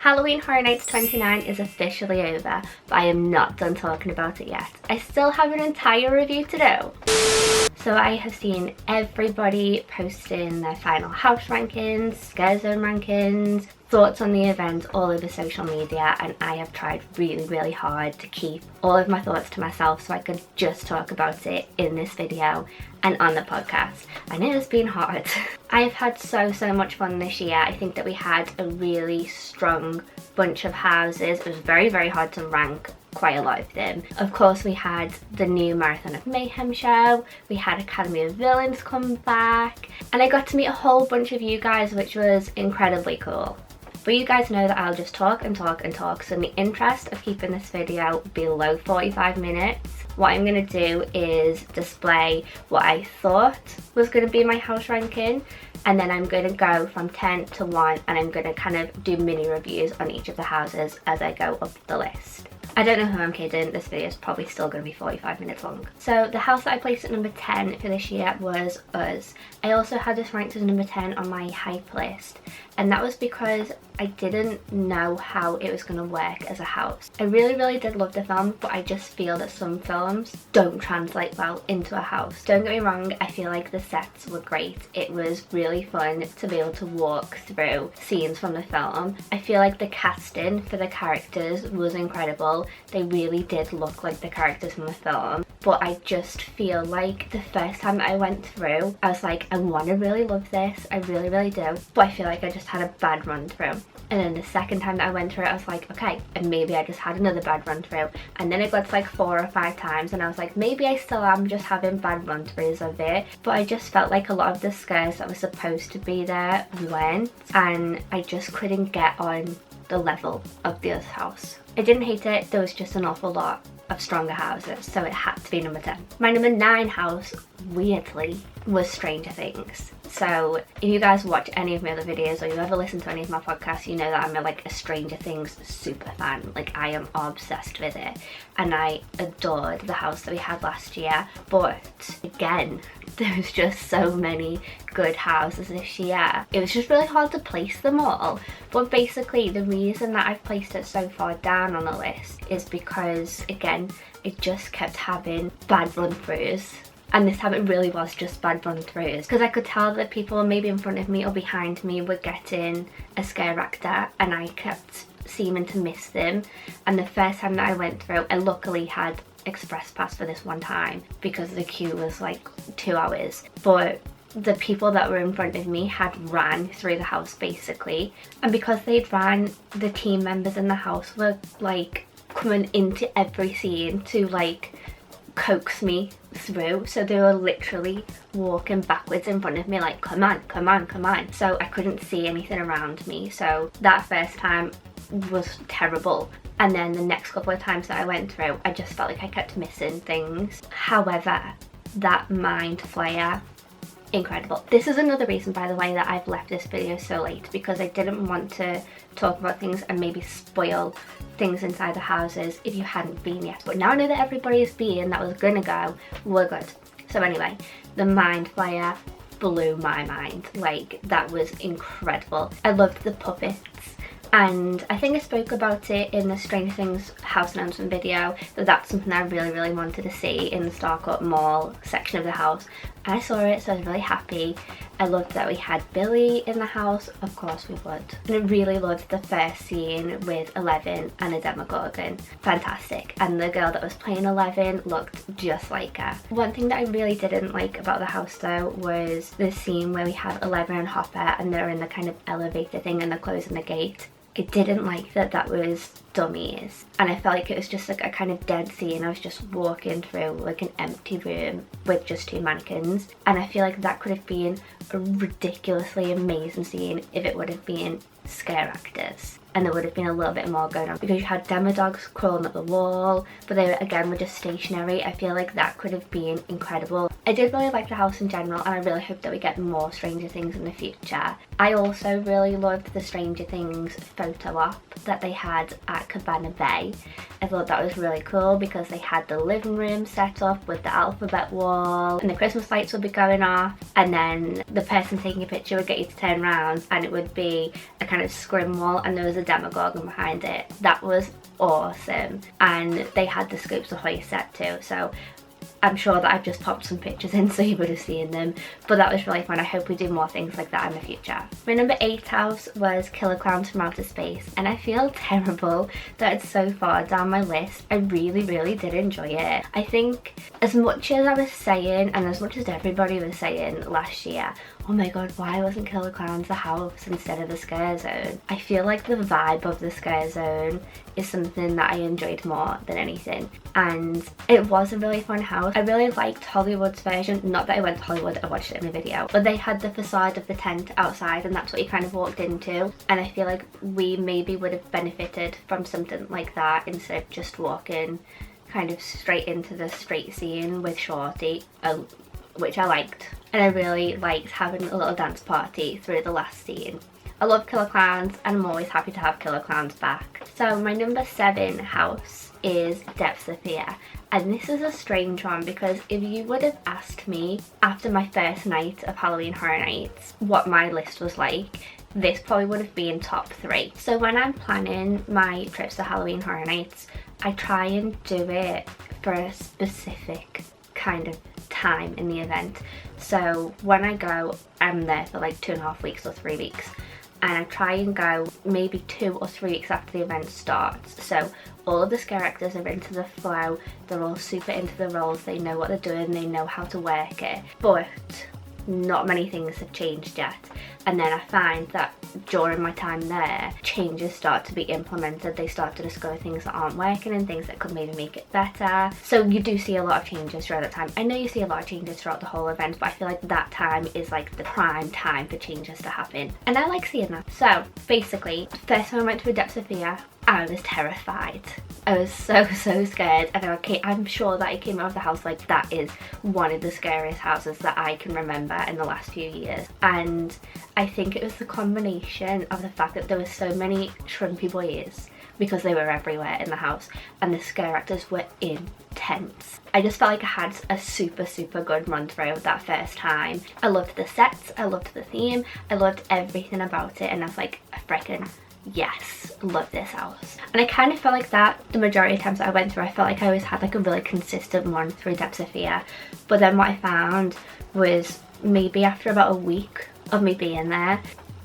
Halloween Horror Nights 29 is officially over, but I am not done talking about it yet. I still have an entire review to do. So I have seen everybody posting their final house rankings, scare zone rankings, thoughts on the event all over social media, and I have tried really hard to keep all of my thoughts to myself so I could just talk about it in this video and on the podcast, and it has been hard. I have had so much fun this year. I think that we had a really strong bunch of houses. It was very hard to rank quite a lot of them. Of course, we had the new Marathon of Mayhem show, we had Academy of Villains come back, and I got to meet a whole bunch of you guys, which was incredibly cool. But you guys know that I'll just talk and talk and talk, so in the interest of keeping this video below 45 minutes, what I'm going to do is display what I thought was going to be my house ranking, and then I'm going to go from 10 to 1, and I'm going to kind of do mini reviews on each of the houses as I go up the list. I don't know who I'm kidding, this video is probably still going to be 45 minutes long. So the house that I placed at number 10 for this year was Us. I also had this ranked as number 10 on my hype list, and that was because I didn't know how it was going to work as a house. I really did love the film, but I just feel that some films don't translate well into a house. Don't get me wrong, I feel like the sets were great. It was really fun to be able to walk through scenes from the film. I feel like the casting for the characters was incredible. They really did look like the characters from the film, but I just feel like the first time I went through, I was like, I want to really love this, I really do, but I feel like I just had a bad run through. And then the second time that I went through it, I was like, okay, and maybe I just had another bad run through. And then it got to like 4 or 5 times, and I was like, maybe I still am just having bad run throughs of it. But I just felt like a lot of the scares that were supposed to be there went, and I just couldn't get on the level of the Us house. I didn't hate it, there was just an awful lot of stronger houses, so it had to be number 10. My number 9 house, weirdly, was Stranger Things. So if you guys watch any of my other videos or you ever listen to any of my podcasts, you know that I'm a Stranger Things super fan. Like, I am obsessed with it, and I adored the house that we had last year. But again, there's just so many good houses this year. It was just really hard to place them all. But basically the reason that I've placed it so far down on the list is because, again, it just kept having bad run-throughs. And this time it really was just bad run-throughs, because I could tell that people maybe in front of me or behind me were getting a scare actor, and I kept seeming to miss them. And the first time that I went through, I luckily had express pass for this one time because the queue was like 2 hours. But the people that were in front of me had ran through the house basically, and because they'd ran, the team members in the house were like coming into every scene to like coax me through, so they were literally walking backwards in front of me like, come on. So I couldn't see anything around me, so that first time was terrible. And then the next couple of times that I went through, I just felt like I kept missing things. However, that mind flayer, incredible. This is another reason, by the way, that I've left this video so late, because I didn't want to talk about things and maybe spoil things inside the houses if you hadn't been yet. But now I know that everybody has been that was gonna go, we're good. So anyway, the mind flayer blew my mind. Like, that was incredible. I loved the puppets. And I think I spoke about it in the Stranger Things house announcement video, that that's something I really wanted to see in the Starcourt Mall section of the house. And I saw it, so I was really happy. I loved that we had Billy in the house, of course we would. And I really loved the first scene with Eleven and a Demogorgon. Fantastic. And the girl that was playing Eleven looked just like her. One thing that I really didn't like about the house though was the scene where we have Eleven and Hopper and they're in the kind of elevator thing and they're closing the gate. I didn't like that that was dummies, and I felt like it was just like a kind of dead scene. I was just walking through like an empty room with just 2 mannequins, and I feel like that could have been a ridiculously amazing scene if it would have been scare actors and there would have been a little bit more going on, because you had demo dogs crawling up the wall, but they again were just stationary. I feel like that could have been incredible. I did really like the house in general, and I really hope that we get more Stranger Things in the future. I also really loved the Stranger Things photo op that they had at Cabana Bay. I thought that was really cool because they had the living room set up with the alphabet wall, and the Christmas lights would be going off, and then the person taking a picture would get you to turn around and it would be a kind of scrim wall, and there was a the Demogorgon behind it. That was awesome. And they had the Scoops Ahoy set too, so I'm sure that I've just popped some pictures in so you would have seen them, but that was really fun. I hope we do more things like that in the future. My number 8 house was Killer Clowns from Outer Space, and I feel terrible that it's so far down my list. I really did enjoy it. I think as much as I was saying, and as much as everybody was saying last year, oh my god, why wasn't Killer Clowns the house instead of the Scare Zone? I feel like the vibe of the Scare Zone is something that I enjoyed more than anything, and it was a really fun house. I really liked Hollywood's version. Not that I went to Hollywood, I watched it in a video, but they had the facade of the tent outside and that's what you kind of walked into, and I feel like we maybe would have benefited from something like that instead of just walking kind of straight into the street scene with Shorty, which I liked. And I really liked having a little dance party through the last scene. I love Killer Clowns and I'm always happy to have Killer Clowns back. So my number 7 house is Depths of Fear. And this is a strange one because if you would have asked me after my first night of Halloween Horror Nights what my list was like, this probably would have been top 3. So when I'm planning my trips to Halloween Horror Nights, I try and do it for a specific kind of time in the event. So when I go, I'm there for like 2.5 weeks or 3 weeks, and I try and go maybe 2 or 3 weeks after the event starts. So all of the scare actors are into the flow, they're all super into the roles, they know what they're doing, they know how to work it, but not many things have changed yet. And then I find that during my time there, changes start to be implemented. They start to discover things that aren't working and things that could maybe make it better. So you do see a lot of changes throughout that time. I know you see a lot of changes throughout the whole event, but I feel like that time is like the prime time for changes to happen. And I like seeing that. So basically, first time I went to a Depths of Fear, I was terrified. I was so scared, and I'm sure that I came out of the house like that is one of the scariest houses that I can remember in the last few years. And I think it was the combination of the fact that there were so many shrimpy boys because they were everywhere in the house, and the scare actors were intense. I just felt like I had a super good run through that first time. I loved the sets, I loved the theme, I loved everything about it, and I was like, freaking yes, love this house. And I kind of felt like that the majority of times that I went through. I felt like I always had like a really consistent run through Depths of Fear, but then what I found was maybe after about a week of me being there,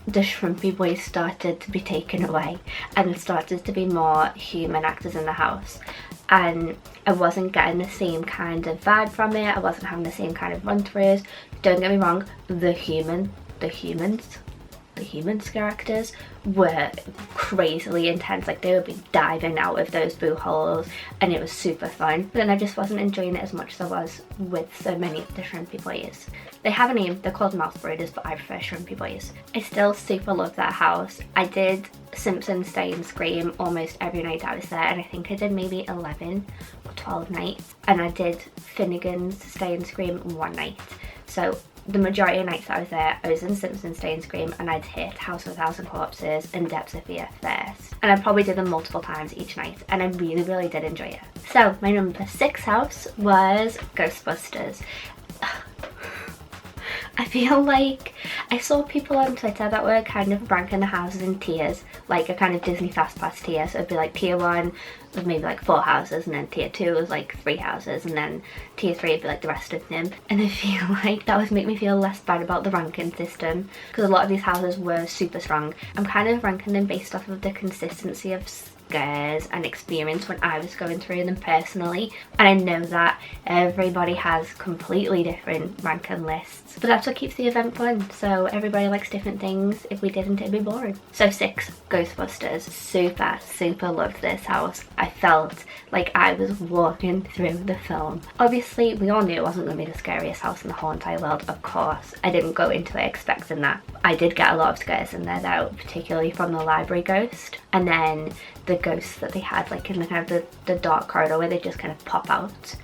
the shrimpy boys started to be taken away and there started to be more human actors in the house, and I wasn't getting the same kind of vibe from it. I wasn't having the same kind of run throughs. Don't get me wrong, the human scare actors were crazily intense. Like, they would be diving out of those boo holes and it was super fun, but then I just wasn't enjoying it as much as I was with so many of the shrimpy boys. They have a name, they're called mouth braiders, but I prefer shrimpy boys. I still super love that house. I did Simpsons Stay and Scream almost every night I was there, and I think I did maybe 11 or 12 nights, and I did Finnegan's Stay and Scream one night. So the majority of nights I was there, I was in Simpsons Stay and Scream, and I'd hit House of a Thousand Corpses and Depths of Fear first. And I probably did them multiple times each night, and I really did enjoy it. So my number 6 house was Ghostbusters. I feel like I saw people on Twitter that were kind of ranking the houses in tiers, like a kind of Disney Fast Pass tier. So it'd be like tier 1 was maybe like 4 houses, and then tier 2 was like 3 houses, and then tier 3 would be like the rest of them. And I feel like that would make me feel less bad about the ranking system, because a lot of these houses were super strong. I'm kind of ranking them based off of the consistency of scares and experience when I was going through them personally, and I know that everybody has completely different ranking lists, but that's what keeps the event fun. So everybody likes different things. If we didn't, it'd be boring. So 6, Ghostbusters. Super loved this house. I felt like I was walking through the film. Obviously we all knew it wasn't going to be the scariest house in the whole entire world, of course. I didn't go into it expecting that. I did get a lot of scares in there though, particularly from the library ghost, and then the ghosts that they had like in the kind of the dark corridor where they just kind of pop out.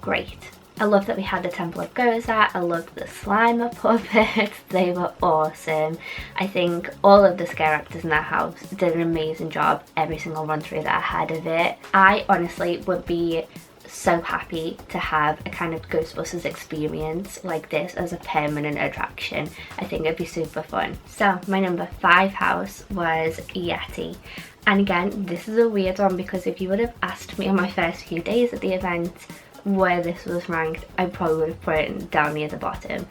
Great. I love that we had the Temple of Goza. I loved the Slimer puppets. They were awesome. I think all of the scare actors in that house did an amazing job every single run through that I had of it. I honestly would be so happy to have a kind of Ghostbusters experience like this as a permanent attraction. I think it'd be super fun. So my number 5 house was Yeti. And again, this is a weird one because if you would have asked me on my first few days at the event where this was ranked, I probably would have put it down near the bottom.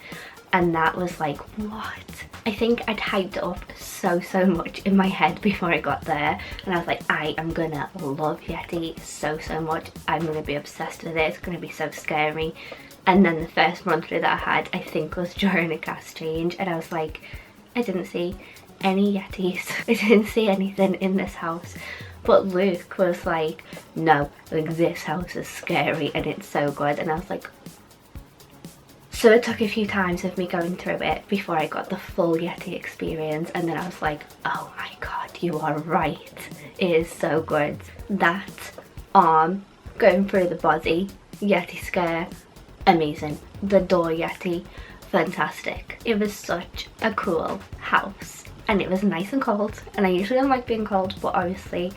And that was like, what? I think I'd hyped it up so much in my head before I got there, and I was like, I am gonna love Yeti so much. I'm gonna be obsessed with it. It's gonna be so scary. And then the first run through that I had, I think, was during a cast change, and I was like, I didn't see any Yetis. I didn't see anything in this house. But Luke was like, no, like, this house is scary and it's so good. And I was like, so it took a few times of me going through it before I got the full Yeti experience, and then I was like, oh my god, you are right. It is so good. That arm going through the body, Yeti scare, amazing. The door Yeti, fantastic. It was such a cool house, and it was nice and cold, and I usually don't like being cold, but obviously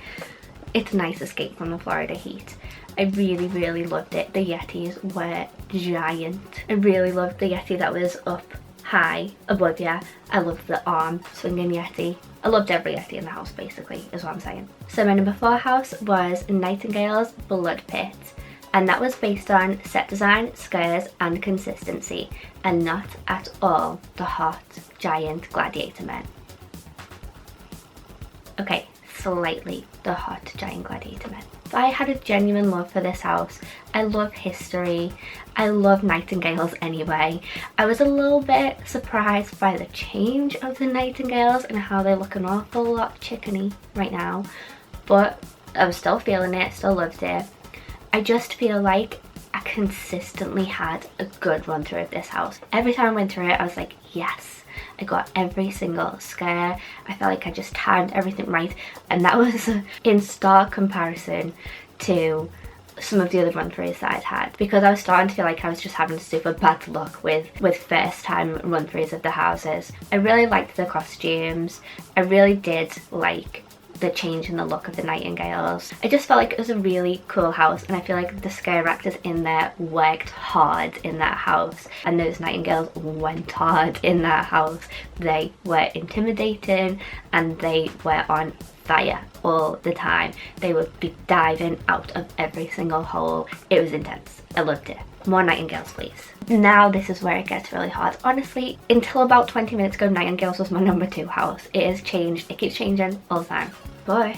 it's a nice escape from the Florida heat. I really loved it. The Yetis were giant. I really loved the Yeti that was up high above you. I loved the arm swinging Yeti. I loved every Yeti in the house, basically, is what I'm saying. So my number 4 house was Nightingale's Blood Pit, and that was based on set design, scares and consistency, and not at all the hot giant gladiator men. Okay, slightly the hot giant gladiator men. I had a genuine love for this house. I love history. I love Nightingales anyway. I was a little bit surprised by the change of the Nightingales and how they look an awful lot chickeny right now, but I was still feeling it, still loved it. I just feel like I consistently had a good run through of this house. Every time I went through it, I was like, yes. I got every single scare. I felt like I just timed everything right, and that was in stark comparison to some of the other run-throughs that I'd had, because I was starting to feel like I was just having super bad luck with first time run-throughs of the houses. I really liked the costumes. I really did like the change in the look of the Nightingales. I just felt like it was a really cool house, and I feel like the scare actors in there worked hard in that house, and those Nightingales went hard in that house. They were intimidating and they were on fire all the time. They would be diving out of every single hole. It was intense. I loved it. More Nightingales, please. Now this is where it gets really hard. Honestly, until about 20 minutes ago, Nightingales was my number 2 house. It has changed. It keeps changing all the time. But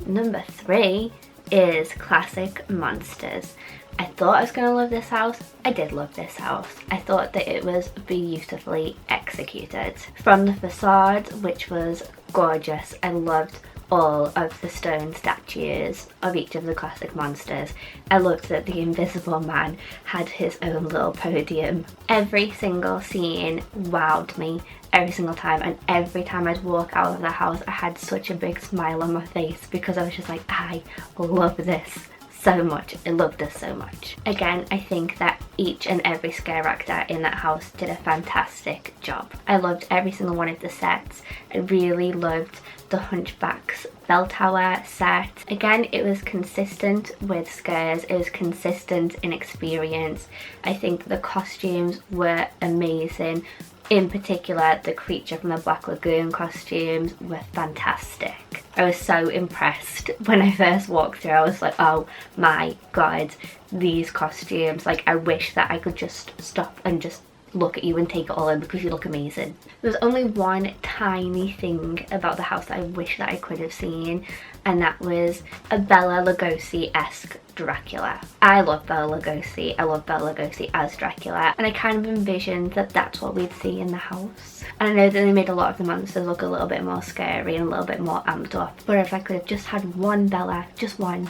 number 3 is Classic Monsters. I thought I was going to love this house. I did love this house. I thought that it was beautifully executed. From the facade, which was gorgeous, I loved all of the stone statues of each of the classic monsters. I loved that the Invisible Man had his own little podium. Every single scene wowed me every single time, and every time I'd walk out of the house I had such a big smile on my face because I was just like, I love this so much. I love this so much. Again, I think that each and every scare actor in that house did a fantastic job. I loved every single one of the sets. I really loved the Hunchback's bell tower set. Again, it was consistent with scares. It was consistent in experience. I think the costumes were amazing. In particular, the creature from the Black Lagoon costumes were fantastic. I was so impressed when I first walked through. I was like, oh my god, these costumes. Like, I wish that I could just stop and just look at you and take it all in because you look amazing. There's only one tiny thing about the house that I wish that I could have seen, and that was a Bela Lugosi-esque Dracula. I love Bela Lugosi. I love Bela Lugosi as Dracula, and I kind of envisioned that that's what we'd see in the house. And I know that they made a lot of the monsters look a little bit more scary and a little bit more amped up, but if I could have just had one Bella, just one,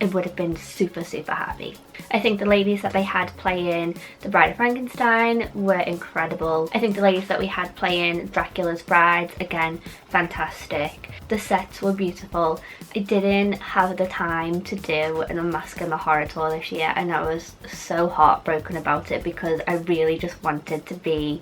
I would have been super happy. I think the ladies that they had playing the Bride of Frankenstein were incredible. I think the ladies that we had playing Dracula's brides, again, fantastic. The sets were beautiful. I didn't have the time to do an Unmasking the Horror tour this year, and I was so heartbroken about it because I really just wanted to be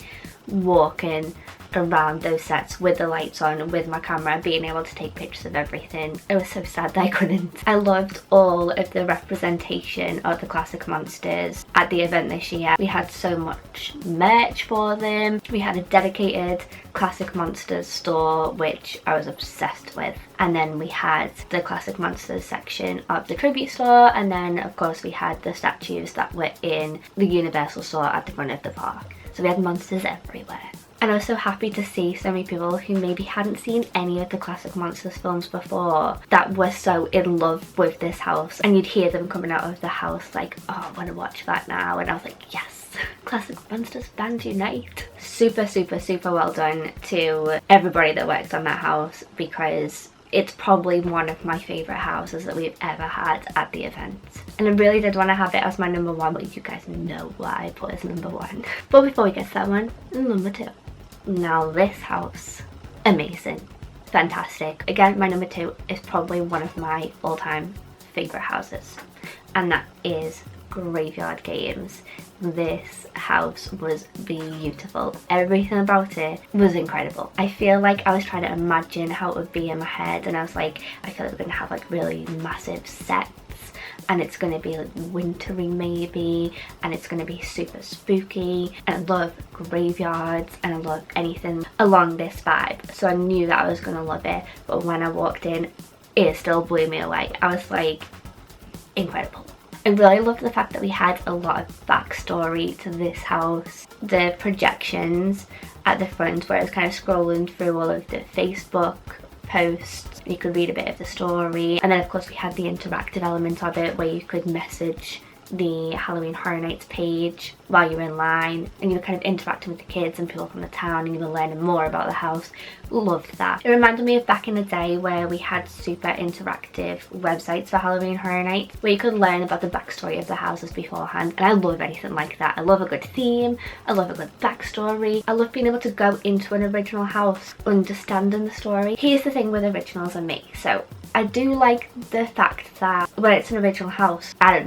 walking around those sets with the lights on, with my camera, being able to take pictures of everything. It was so sad that I couldn't. I loved all of the representation of the classic monsters at the event this year. We had so much merch for them. We had a dedicated classic monsters store, which I was obsessed with. And then we had the classic monsters section of the tribute store, and then of course we had the statues that were in the Universal store at the front of the park. So we had monsters everywhere. And I was so happy to see so many people who maybe hadn't seen any of the classic monsters films before that were so in love with this house. And you'd hear them coming out of the house like, oh, I want to watch that now. And I was like, yes, classic monsters fans unite. Super, super, super well done to everybody that worked on that house, because it's probably one of my favourite houses that we've ever had at the event. And I really did want to have it as my number one, but you guys know what I put as number one. But before we get to that one, number two. Now this house, amazing, fantastic. Again, my number two is probably one of my all-time favourite houses, and that is Graveyard Games. This house was beautiful. Everything about it was incredible. I feel like I was trying to imagine how it would be in my head, and I was like, I feel like we're going to have like really massive sets, and it's going to be like wintry maybe, and it's going to be super spooky, and I love graveyards and I love anything along this vibe, so I knew that I was going to love it. But when I walked in, it still blew me away. I was like, incredible. I really loved the fact that we had a lot of backstory to this house. The projections at the front where I was kind of scrolling through all of the Facebook posts, you could read a bit of the story, and then of course we had the interactive element of it where you could message the Halloween Horror Nights page while you were in line, and you were kind of interacting with the kids and people from the town, and you were learning more about the house. Loved that. It reminded me of back in the day where we had super interactive websites for Halloween Horror Nights where you could learn about the backstory of the houses beforehand, and I love anything like that. I love a good theme, I love a good backstory, I love being able to go into an original house understanding the story. Here's the thing with originals and me, so I do like the fact that when it's an original house, I do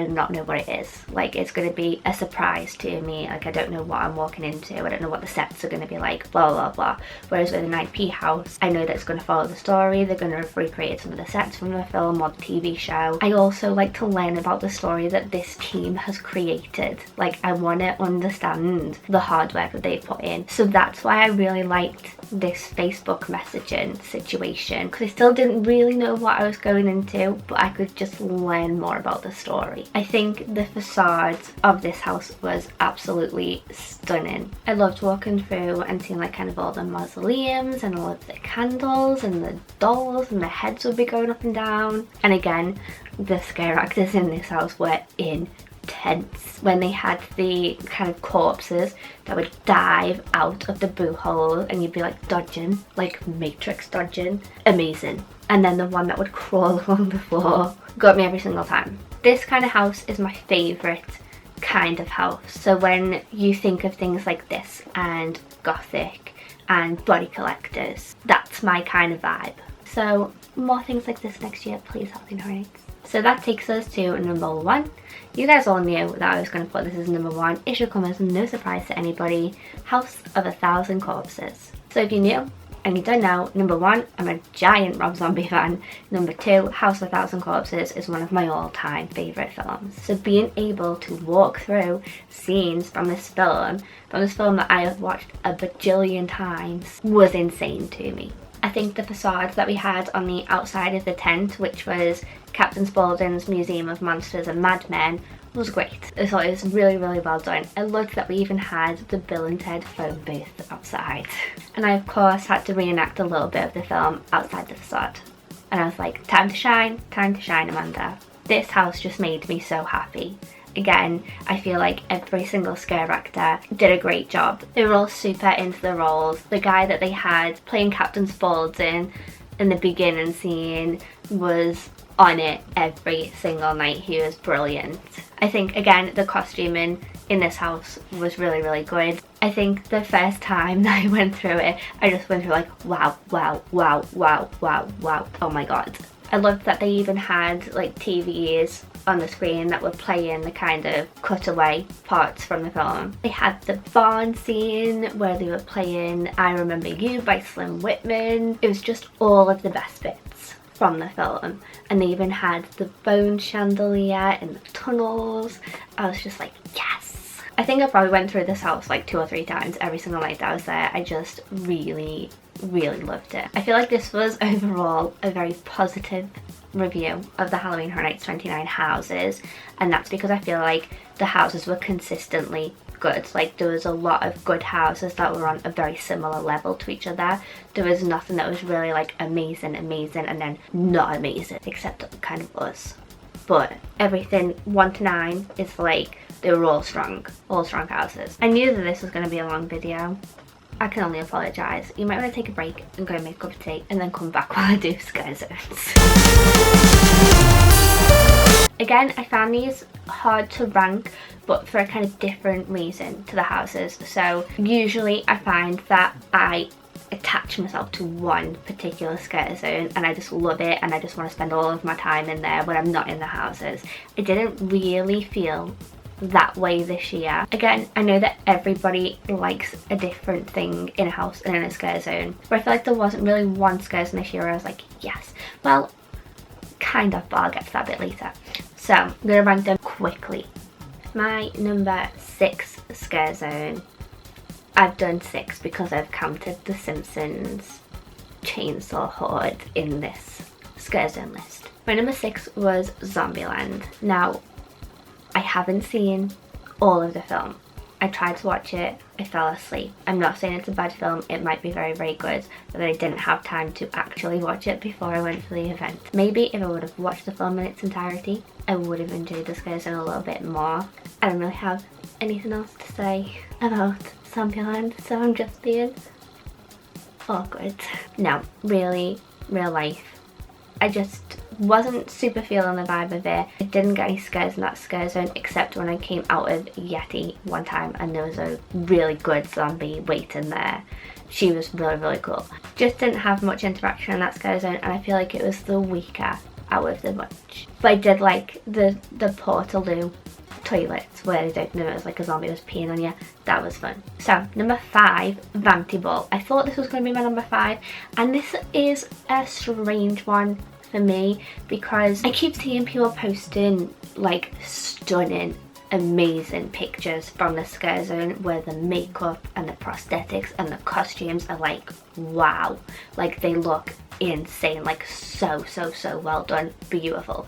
not know what it is. Like, it's going to be a surprise to me. Like, I don't know what I'm walking into. I don't know what the sets are going to be like, blah, blah, blah. Whereas with an IP house, I know that it's going to follow the story. They're going to have recreated some of the sets from the film or the TV show. I also like to learn about the story that this team has created. Like, I want to understand the hard work that they've put in. So that's why I really liked this Facebook messaging situation, because I still didn't really know what I was going into, but I could just learn more about the story. I think the facade of this house was absolutely stunning. I loved walking through and seeing like kind of all the mausoleums and all of the candles and the dolls, and the heads would be going up and down. And again, the scare actors in this house were intense. When they had the kind of corpses that would dive out of the boo hole and you'd be like dodging, like Matrix dodging, amazing. And then the one that would crawl along the floor got me every single time. This kind of house is my favourite kind of house. So when you think of things like this and gothic and body collectors, that's my kind of vibe. So more things like this next year, please, Halloween Horror Nights. So that takes us to number one. You guys all knew that I was going to put this as number one. It should come as no surprise to anybody. House of 1,000 Corpses. So if you're new and you don't know, number one, I'm a giant Rob Zombie fan. Number two, House of 1,000 Corpses is one of my all-time favourite films. So being able to walk through scenes from this film that I have watched a bajillion times, was insane to me. I think the facade that we had on the outside of the tent, which was Captain Spaulding's Museum of Monsters and Madmen, was great. I thought it was really, really well done. I loved that we even had the Bill and Ted phone booth outside. And I of course had to reenact a little bit of the film outside the facade. And I was like, time to shine, Amanda. This house just made me so happy. Again, I feel like every single scare actor did a great job. They were all super into the roles. The guy that they had playing Captain Spaulding in the beginning scene was on it every single night. He was brilliant. I think, again, the costuming in this house was really, really good. I think the first time that I went through it, I just went through like, wow, wow, wow, wow, wow, wow, oh my god. I loved that they even had like TVs on the screen that were playing the kind of cutaway parts from the film. They had the barn scene where they were playing I Remember You by Slim Whitman. It was just all of the best bits from the film. And they even had the bone chandelier in the tunnels. I was just like, yes. I think I probably went through this house like 2 or 3 times every single night that I was there. I just really loved it. I feel like this was overall a very positive review of the Halloween Horror Nights 29 houses, and that's because I feel like the houses were consistently good. Like there was a lot of good houses that were on a very similar level to each other. There was nothing that was really like amazing and then not amazing, except kind of us. But everything 1 to 9 is like they were all strong houses. I knew that this was going to be a long video. I can only apologise. You might want to take a break and go and make a cup of tea and then come back while I do scare zones. Again, I found these hard to rank, but for a kind of different reason to the houses. So usually I find that I attach myself to one particular scare zone and I just love it and I just want to spend all of my time in there when I'm not in the houses. I didn't really feel that way this year. Again, I know that everybody likes a different thing in a house and in a scare zone, but I feel like there wasn't really one scare zone this year where I was like, yes. Well, kind of, but I'll get to that a bit later. So I'm gonna rank them quickly. My number 6 scare zone, I've done 6 because I've counted The Simpsons Chainsaw Horde in this scare zone list. My number 6 was Zombieland. Now, I haven't seen all of the film. I tried to watch it, I fell asleep. I'm not saying it's a bad film, it might be very good, but I didn't have time to actually watch it before I went to the event. Maybe if I would have watched the film in its entirety, I would have enjoyed the scare zone a little bit more. I don't really have anything else to say about Zombieland, so I'm just being awkward. No, really, real life. I just wasn't super feeling the vibe of it. I didn't get any scares in that scare zone except when I came out of Yeti one time and there was a really good zombie waiting there. She was really cool. Just didn't have much interaction in that scare zone and I feel like it was the weaker out of the bunch. But I did like the Portaloo toilets where they don't know it was like a zombie was peeing on you. That was fun. So number 5, Vanty Ball. I thought this was going to be my number 5 and this is a strange one for me because I keep seeing people posting like stunning amazing pictures from the scare zone where the makeup and the prosthetics and the costumes are like wow, like they look insane, like so well done, beautiful.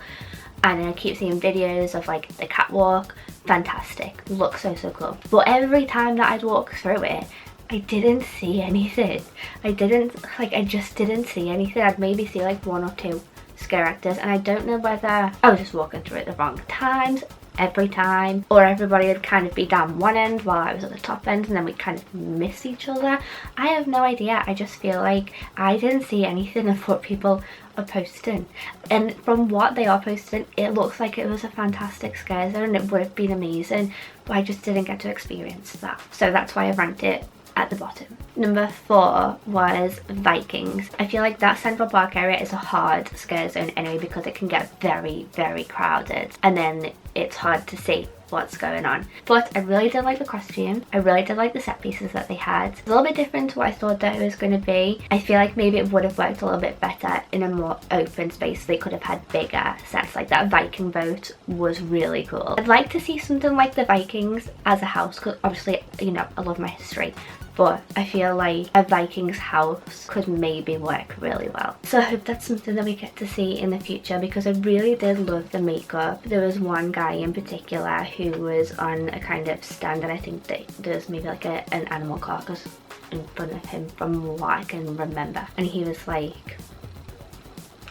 And I keep seeing videos of like the catwalk, fantastic, looks so cool. But every time that I'd walk through it, I didn't see anything. I just didn't see anything. I'd maybe see like 1 or 2 scare actors and I don't know whether I was just walking through it the wrong times every time or everybody would kind of be down one end while I was at the top end and then we'd kind of miss each other. I have no idea. I just feel like I didn't see anything of what people are posting, and from what they are posting it looks like it was a fantastic scare zone and it would have been amazing, but I just didn't get to experience that, so that's why I ranked it at the bottom. Number 4 was Vikings. I feel like that Central Park area is a hard scare zone anyway because it can get very crowded and then it's hard to see what's going on. But I really did like the costume. I really did like the set pieces that they had. It's a little bit different to what I thought that it was going to be. I feel like maybe it would have worked a little bit better in a more open space. They could have had bigger sets. Like that Viking boat was really cool. I'd like to see something like the Vikings as a house because obviously, you know, I love my history. But I feel like a Vikings house could maybe work really well. So I hope that's something that we get to see in the future because I really did love the makeup. There was one guy in particular who was on a kind of stand and I think that there's maybe like an animal carcass in front of him from what I can remember. And he was like,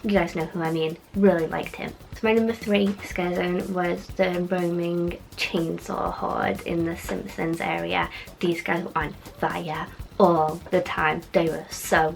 you guys know who I mean, really liked him. So my number 3 scare zone was the roaming chainsaw horde in the Simpsons area. These guys were on fire all the time. They were so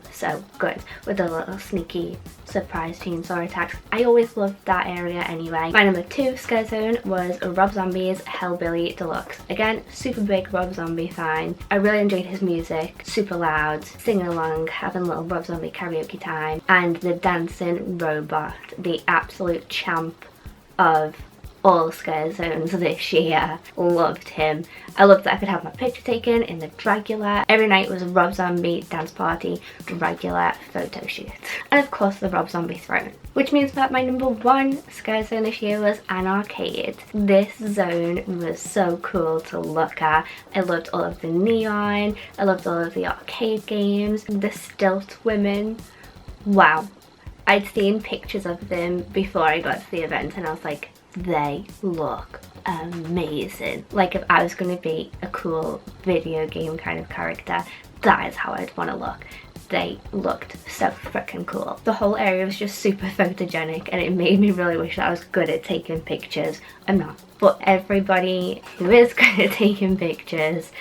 good with the little sneaky surprise chainsaw attacks. I always loved that area anyway. My number 2 scare zone was Rob Zombie's Hellbilly Deluxe. Again, super big Rob Zombie fan. I really enjoyed his music, super loud, singing along, having a little Rob Zombie karaoke time, and the dancing robot, the absolute champ of all scare zones this year. Loved him. I loved that I could have my picture taken in the Dragula. Every night was a Rob Zombie dance party, Dragula photo shoot. And of course the Rob Zombie throne. Which means that my number 1 scare zone this year was an arcade. This zone was so cool to look at. I loved all of the neon, I loved all of the arcade games, the stilt women. Wow. I'd seen pictures of them before I got to the event and I was like, they look amazing. Like if I was going to be a cool video game kind of character, that is how I'd want to look. They looked so freaking cool. The whole area was just super photogenic and it made me really wish that I was good at taking pictures. I'm not. But everybody who is good at taking pictures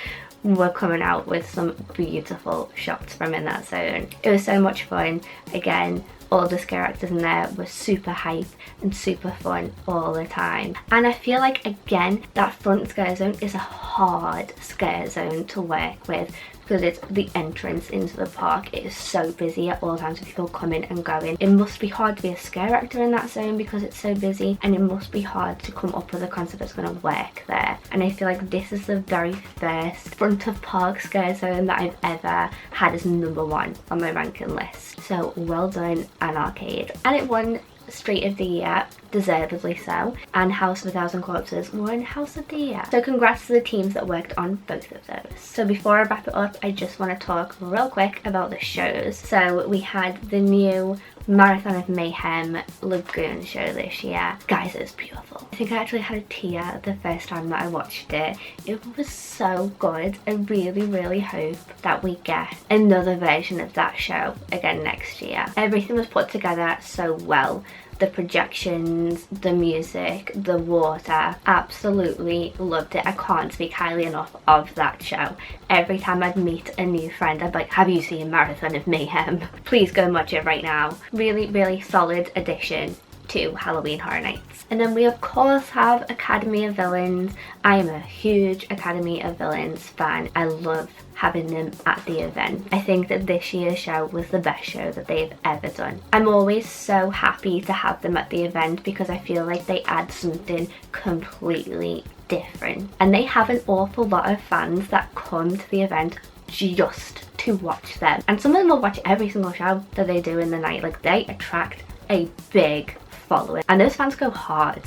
were coming out with some beautiful shots from in that zone. It was so much fun. Again, all the scare actors in there were super hype and super fun all the time. And I feel like, again, that front scare zone is a hard scare zone to work with because it's the entrance into the park. It is so busy at all times with people coming and going. It must be hard to be a scare actor in that zone because it's so busy, and it must be hard to come up with a concept that's going to work there. And I feel like this is the very first front of park scare zone that I've ever had as number 1 on my ranking list. So well done, an arcade. And it won Street of the Year, deservedly so, and House of a Thousand Corpses won House of the Year. So congrats to the teams that worked on both of those. So before I wrap it up, I just want to talk real quick about the shows. So we had the new Marathon of Mayhem Lagoon show this year. Guys, it was beautiful. I think I actually had a tear the first time that I watched it. It was so good. I really hope that we get another version of that show again next year. Everything was put together so well. The projections, the music, the water, absolutely loved it. I can't speak highly enough of that show. Every time I'd meet a new friend, I'd be like, have you seen Marathon of Mayhem? Please go and watch it right now. Really solid addition to Halloween Horror Nights. And then we of course have Academy of Villains. I am a huge Academy of Villains fan. I love having them at the event. I think that this year's show was the best show that they've ever done. I'm always so happy to have them at the event because I feel like they add something completely different. And they have an awful lot of fans that come to the event just to watch them. And some of them will watch every single show that they do in the night. Like, they attract a big following and those fans go hard.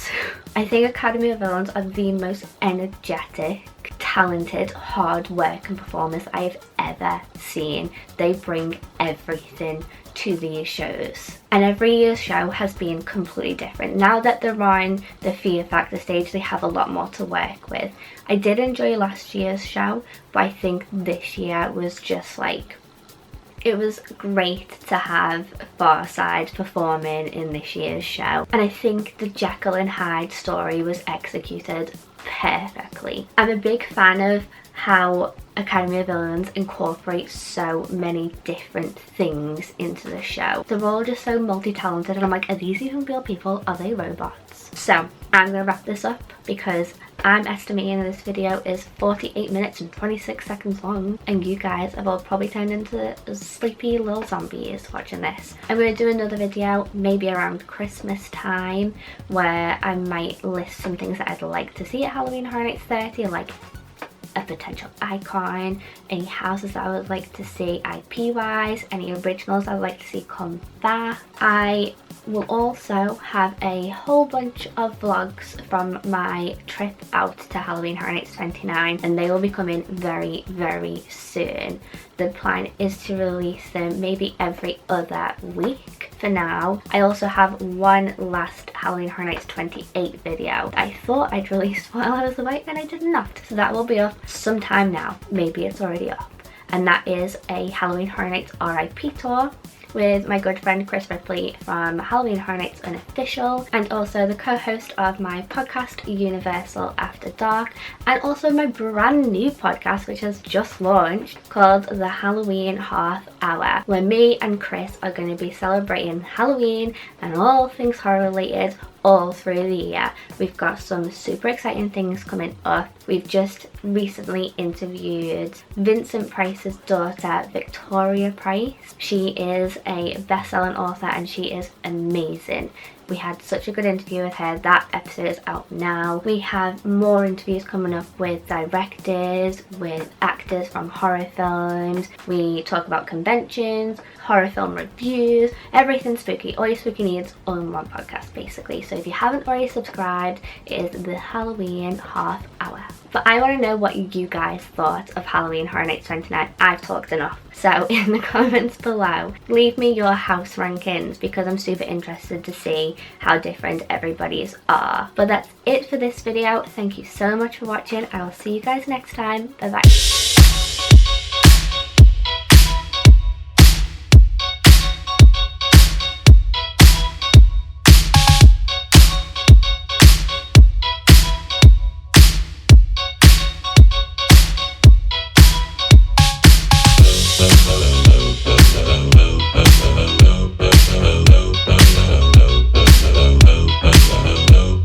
I think Academy of Villains are the most energetic, talented, hard working performers I've ever seen. They bring everything to these shows, and every year's show has been completely different. Now that they're on the Fear Factor stage, they have a lot more to work with. I did enjoy last year's show, but I think this year was just like, it was great to have Farside performing in this year's show, and I think the Jekyll and Hyde story was executed perfectly. I'm a big fan of how Academy of Villains incorporates so many different things into the show. They're all just so multi-talented and I'm like, are these even real people? Are they robots? So I'm gonna wrap this up because I'm estimating this video is 48 minutes and 26 seconds long, and you guys have all probably turned into sleepy little zombies watching this. I'm going to do another video maybe around Christmas time where I might list some things that I'd like to see at Halloween Horror Nights 30, like a potential icon, any houses that I would like to see IP wise, any originals I'd like to see come back. I will also have a whole bunch of vlogs from my trip out to Halloween Horror Nights 29, and they will be coming very soon. The plan is to release them maybe every other week for now. I also have one last Halloween Horror Nights 28 video I thought I'd release while I was away and I did not. So that will be up sometime now. Maybe it's already up. And that is a Halloween Horror Nights RIP tour with my good friend Chris Ripley from Halloween Horror Nights Unofficial, and also the co-host of my podcast Universal After Dark, and also my brand new podcast which has just launched called the Halloween Hearth Hour, where me and Chris are going to be celebrating Halloween and all things horror related all through the year. We've got some super exciting things coming up. We've just recently interviewed Vincent Price's daughter, Victoria Price. She is a best-selling author and she is amazing. We had such a good interview with her. That episode is out now. We have more interviews coming up with directors, with actors from horror films. We talk about conventions, horror film reviews, everything spooky. All your spooky needs all in one podcast basically. So if you haven't already subscribed, it is the Halloween Hearth Hour. But I want to know what you guys thought of Halloween Horror Nights 29. I've talked enough. So in the comments below, leave me your house rankings because I'm super interested to see how different everybody's are. But that's it for this video. Thank you so much for watching. I will see you guys next time. Bye bye.